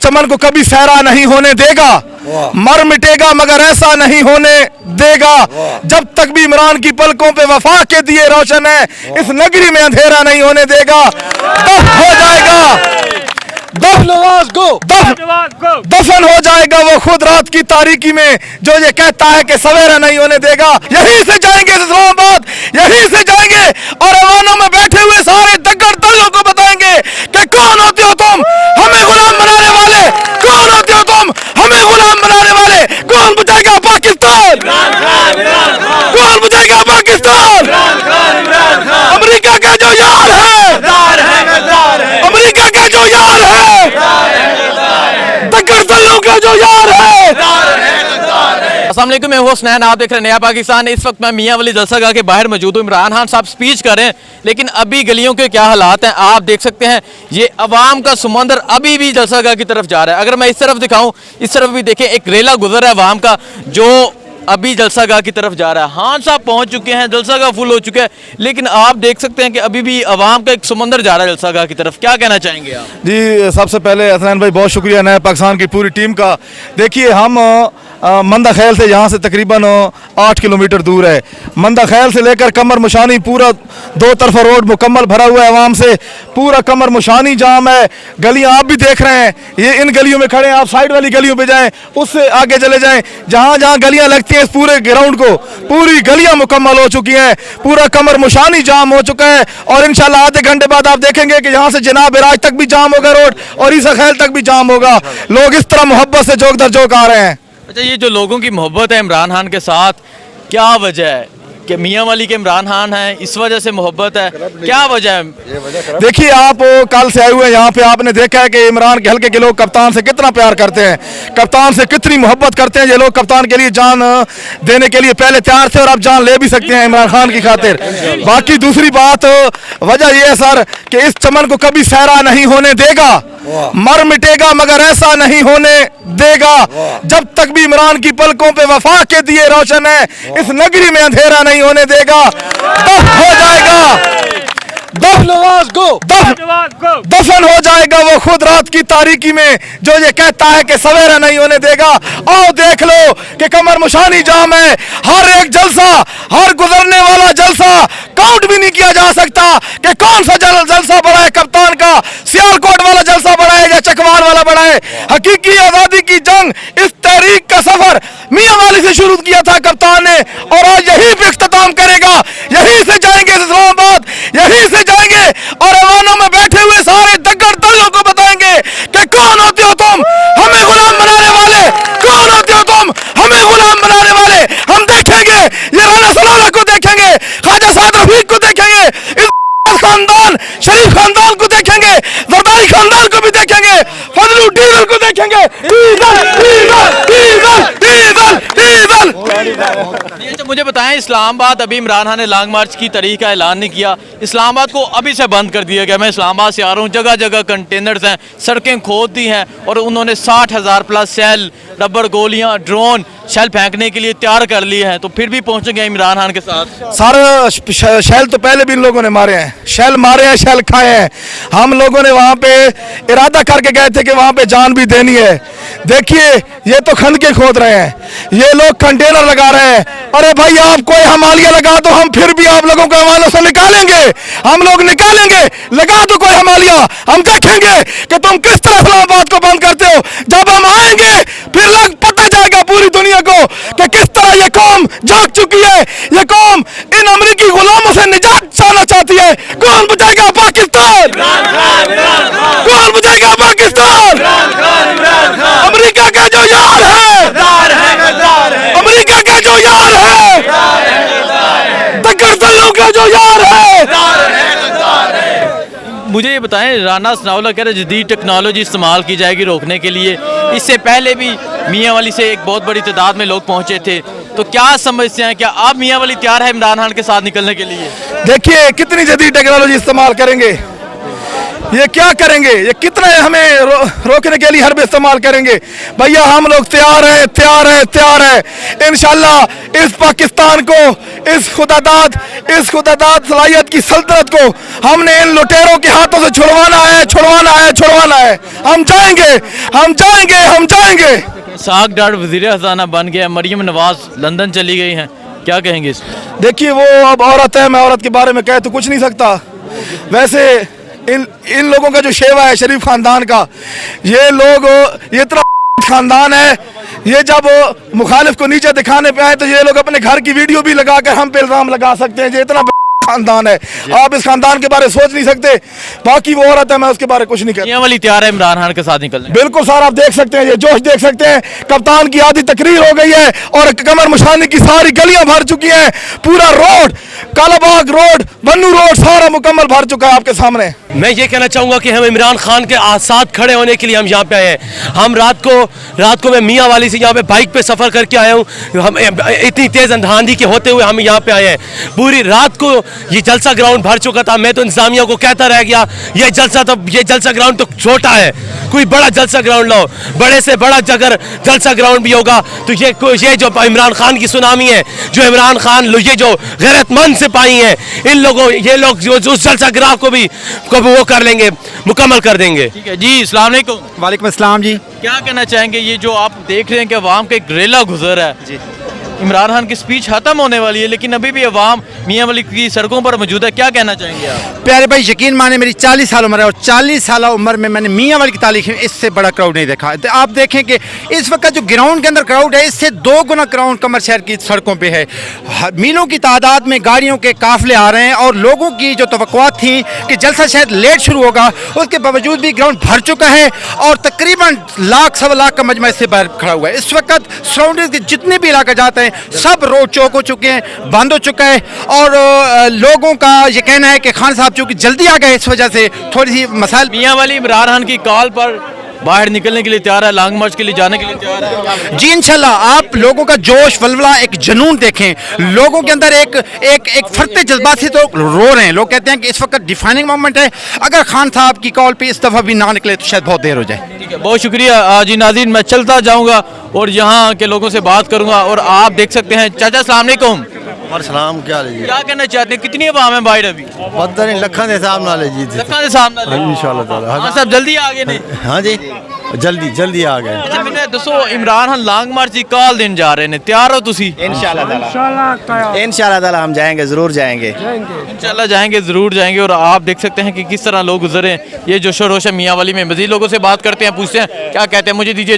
चमन को कभी सहरा नहीं होने देगा, मर मिटेगा मगर ऐसा नहीं होने देगा। जब तक भी इमरान की पलकों पे वफा के दिए रोशन है, इस नगरी में अंधेरा नहीं होने देगा। दफ हो जाएगा, दफन हो जाएगा वो खुद रात की तारीकी में, जो ये कहता है कि सवेरा नहीं होने देगा। यहीं से जाएंगे इस्लामाबाद, यहीं से जाएंगे और ऐवानों में बैठे हुए सारे दग्गड़ दलों को बताएंगे कि कौन होते हो तुम हमें गुलाम बनाने वाले, कौन होते हो तुम हमें गुलाम बनाने वाले। कौन बुझाएगा पाकिस्तान, कौन बुझाएगा पाकिस्तान। अमेरिका का जो यार है, अमेरिका का जो यार है, दग्गड़ दलों का जो यार है। अस्सलाम वालेकुम, मैं हुसैन, आप देख रहे हैं नया पाकिस्तान। इस वक्त मैं मियां वली जलसागाह के बाहर मौजूद हूँ। इमरान खान साहब स्पीच कर रहे हैं, लेकिन अभी गलियों के क्या हालात हैं आप देख सकते हैं। ये अवाम का समंदर अभी भी जलसागाह की तरफ जा रहा है। अगर मैं इस तरफ दिखाऊं, इस तरफ भी देखें, एक रेला गुजर है अवाम का जो अभी जलसागाह की तरफ जा रहा है। खान साहब पहुंच चुके हैं, जलसागाह फुल हो चुका है, लेकिन आप देख सकते हैं कि अभी भी अवाम का एक समंदर जा रहा है जलसागाह की तरफ। क्या कहना चाहेंगे आप? जी, सबसे पहले हसनैन भाई बहुत शुक्रिया नया पाकिस्तान की पूरी टीम का। देखिए, हम मंदा खैल से यहाँ से तकरीबन 8 किलोमीटर दूर है। मंदा खैल से लेकर कमर मुशानी पूरा दो तरफा रोड मुकम्मल भरा हुआ है आवाम से, पूरा कमर मुशानी जाम है। गलियाँ आप भी देख रहे हैं, ये इन गलियों में खड़े हैं, आप साइड वाली गलियों पे जाएं, उससे आगे चले जाएं, जहाँ जहाँ गलियाँ लगती हैं इस पूरे ग्राउंड को, पूरी गलियाँ मुकम्मल हो चुकी हैं, पूरा कमर मुशानी जाम हो चुका है। और इंशाल्लाह आधे घंटे बाद आप देखेंगे कि यहाँ से जनाब राज तक भी जाम होगा रोड, और ईसा खैल तक भी जाम होगा। लोग इस तरह मोहब्बत से जोक दर जोक आ रहे हैं। अच्छा, ये जो लोगों की मोहब्बत है इमरान खान के साथ, क्या वजह है कि मियां वाली के इमरान खान है, इस वजह से मोहब्बत है? क्या वजह है? देखिए, आप कल से आए हुए हैं यहाँ पे, आपने देखा है कि इमरान के हल्के के लोग कप्तान से कितना प्यार करते हैं, कप्तान से कितनी मोहब्बत करते हैं। ये लोग कप्तान के लिए जान देने के लिए पहले तैयार थे और अब जान ले भी सकते हैं इमरान खान की खातिर। बाकी दूसरी बात, वजह यह है सर कि इस चमन को कभी सहरा नहीं होने देगा, मर मिटेगा मगर ऐसा नहीं होने देगा। जब तक भी इमरान की पलकों पे वफा के दिए रोशन है, इस नगरी में अंधेरा नहीं होने देगा। दफ हो जाएगा, दफन हो जाएगा वो खुद रात की तारीकी में, जो ये कहता है कि सवेरा नहीं होने देगा। आओ देख लो कि कमर मुशानी जाम है, हर एक जलसा, हर गुजरने वाला जलसा काउंट भी नहीं किया जा सकता कि कौन सा जलसा बड़ा है कप्तान का, सियालकोट वाला जलसा बड़ा है या चकवाल वाला बड़ा है। हकीकी आजादी की जंग, इस तहरीक का सफर मियां वाली से शुरू किया था कप्तान ने, और आज यहीं पे इख्तिताम करेगा। यहीं से जाएंगे इस्लामाबाद, यहीं से जाएंगे और ऐवानों में बैठे हुए सारे दग्गड़ दलों को बताएंगे कि कौन होते हो तुम हमें गुलाम बनाने वाले, कौन होते हो तुम हमें गुलाम बनाने वाले। हम देखेंगे, ये राना सलाला को देखेंगे, ख्वाजा साद रफीक को देखेंगे, इस खानदान शरीफ खानदान को देखेंगे, जरदारी खानदान को भी देखेंगे, फजलू डीजल को देखेंगे। अच्छा, मुझे बताएं, इस्लामाबाद अभी इमरान खान ने लॉन्ग मार्च की तारीख का ऐलान नहीं किया, इस्लामाबाद को अभी से बंद कर दिया गया। मैं इस्लामाबाद से आ रहा हूँ, जगह जगह कंटेनर्स हैं, सड़कें खोद दी हैं, और उन्होंने 60,000 प्लस सेल, रबड़ गोलियां, ड्रोन, शेल फेंकने के लिए तैयार कर लिए हैं। तो फिर भी पहुंच गए इमरान खान के साथ। सारे शेल तो पहले भी इन लोगों ने मारे हैं, शेल मारे हैं, शेल खाए हैं। हम लोगों ने वहाँ पे इरादा करके गए थे कि वहाँ पे जान भी देनी है। देखिए, ये तो खंदके खोद रहे हैं, ये लोग कंटेनर लगा रहे हैं। अरे भाई, आप कोई हमालिया लगा दो, हम फिर भी आप लोगों को हमालों से निकालेंगे, हम लोग निकालेंगे। लगा दो कोई हमालिया, हम देखेंगे कि तुम किस तरह इस्लामाबाद को बंद करते हो। जब हम आएंगे फिर लग पता जाएगा पूरी दुनिया को कि किस तरह ये कौम जाग चुकी है, ये कौम इन अमेरिकी गुलामों से निजात पाना चाहती है। कौन बुझाएगा पाकिस्तान, कौन बुझाएगा पाकिस्तान। अमेरिका का जो यार है, अमेरिका का जो यार है, दग्गड़ दलों का जो यार है। मुझे ये बताएं, राना सनाउल्लाह कह रहे जदीद टेक्नोलॉजी इस्तेमाल की जाएगी रोकने के लिए। इससे पहले भी मियां वाली से एक बहुत बड़ी तादाद में लोग पहुंचे थे, तो क्या समझते हैं, क्या आप मियां वाली तैयार है इमरान खान के साथ निकलने के लिए? देखिए, कितनी जदीद टेक्नोलॉजी इस्तेमाल करेंगे। ये क्या करेंगे, ये कितने हमें रोकने के लिए हर्ब इस्तेमाल करेंगे। भैया हम लोग तैयार हैं, तैयार हैं, तैयार हैं। इंशाल्लाह इस पाकिस्तान को, इस खुदादाद सलाहियत की सल्तनत को हमने इन लुटेरों के हाथों से छुड़वाना है, छुड़वाना है, छुड़वाना है। हम जाएंगे, हम जाएंगे, हम जाएंगे। साग डाट वज़ीर ख़ज़ाना बन गया, मरियम नवाज लंदन चली गई हैं, क्या कहेंगे इस पर? देखिए वो अब औरत है, मैं औरत के बारे में कह तो कुछ नहीं सकता। वैसे इन लोगों का जो शेवा है शरीफ खानदान का, ये लोग, ये इतना खानदान है, ये जब मुखालिफ को नीचे दिखाने पे आए तो ये लोग अपने घर की वीडियो भी लगाकर हम पे इल्जाम लगा सकते हैं। ये इतना खानदान है, आप इस खानदान के बारे सोच नहीं सकते। बाकी वो औरत है, मैं उसके बारे कुछ नहीं कहता। मियां वाली तैयार है इमरान खान के साथ निकलने? बिल्कुल सर, आप देख सकते हैं, ये जोश देख सकते हैं। कप्तान की आधी तकरीर हो गई है और कमर मुशानी की सारी गलियां भर चुकी हैं। पूरा रोड, कालाबाग रोड, बन्नू रोड सारा मुकम्मल भर चुका है आपके सामने। मैं ये कहना चाहूँगा कि हम इमरान खान के साथ खड़े होने के लिए हम यहाँ पे आए हैं। हम रात को मैं मियाँ वाली से यहाँ पे बाइक पे सफ़र करके आया हूँ। हम इतनी तेज़ आंधी के होते हुए हम यहाँ पे आए हैं। पूरी रात को ये जलसा ग्राउंड भर चुका था। मैं तो इंतजामिया को कहता रह गया ये जलसा ग्राउंड तो छोटा है, कोई बड़ा जलसा ग्राउंड लाओ। बड़े से बड़ा अगर जलसा ग्राउंड भी होगा तो ये जो इमरान खान की सुनामी है, जो इमरान खान ये जो गैरतमंद सिपाही हैं, इन लोगों ये लोग जो उस जलसा ग्राह को भी वो कर लेंगे, मुकम्मल कर देंगे। ठीक है जी, अस्सलाम वालेकुम। वालेकुम अस्सलाम जी। क्या कहना चाहेंगे, ये जो आप देख रहे हैं कि अवाम का एक रेला गुजर है जी, इमरान खान की स्पीच खत्म होने वाली है लेकिन अभी भी अवाम मियां वाली की सड़कों पर मौजूद है, क्या कहना चाहेंगे आप? प्यारे भाई यकीन माने मेरी 40 साल उम्र है और 40 साल उम्र में मैंने मियां वाली की तारीख में इससे बड़ा क्राउड नहीं देखा। तो आप देखें कि इस वक्त जो ग्राउंड के अंदर क्राउड है इससे 2 गुना क्राउड कमर शहर की सड़कों पे है। मीलों की तादाद में गाड़ियों के काफिले आ रहे हैं और लोगों की जो तवक्कुआत थी कि जलसा शायद लेट शुरू होगा, उसके बावजूद भी ग्राउंड भर चुका है और तकरीबन लाख सवा लाख का मजमा इससे बाहर खड़ा हुआ है। इस वक्त सराउंडिंग के जितने भी इलाके जाते हैं सब रोड चौक हो चुके हैं, बंद हो चुका है और लोगों का ये कहना है कि खान साहब चूंकि जल्दी आ गए इस वजह से थोड़ी सी मसाइल। मियां वाली इमरान खान की कॉल पर बाहर निकलने के लिए तैयार है, लॉन्ग मार्च के लिए जाने के लिए तैयार है जी। इंशाल्लाह आप लोगों का जोश वलवला, एक जुनून देखें, लोगों के अंदर एक फरते जज्बात से तो रो रहे हैं। लोग कहते हैं कि इस वक्त डिफाइनिंग मोमेंट है, अगर खान साहब की कॉल पे इस दफ़ा भी ना निकले तो शायद बहुत देर हो जाए। ठीक है, बहुत शुक्रिया जी। नाज़रीन, मैं चलता जाऊँगा और यहाँ के लोगों से बात करूँगा और आप देख सकते हैं। चाचा अस्सलाम वालेकुम। सलाम, क्या है जी? क्या कहना चाहते हैं, कितनी अवाम है बाहर अभी? पता नहीं, लखन के हिसाब नाल है जी। लखा के सामने इंशाल्लाह ताला। हाँ साहब, जल्दी आ गए ने? हाँ जी, जल्दी आ गए। अच्छा मैंने दसो, इमरान खान लॉन्ग मार्च की कॉल देने जा रहे हैं, तैयार हो तुसी? इंशाल्लाह ताला हम जाएंगे, जरूर जाएंगे। इंशाल्लाह जाएंगे, ज़रूर जाएंगे। और आप देख सकते हैं कि किस तरह लोग गुजरे। ये जो शोर रोशन मियां वाली में, मज़ीद लोगों से बात करते हैं, पूछते हैं क्या कहते हैं। मुझे दीजिए।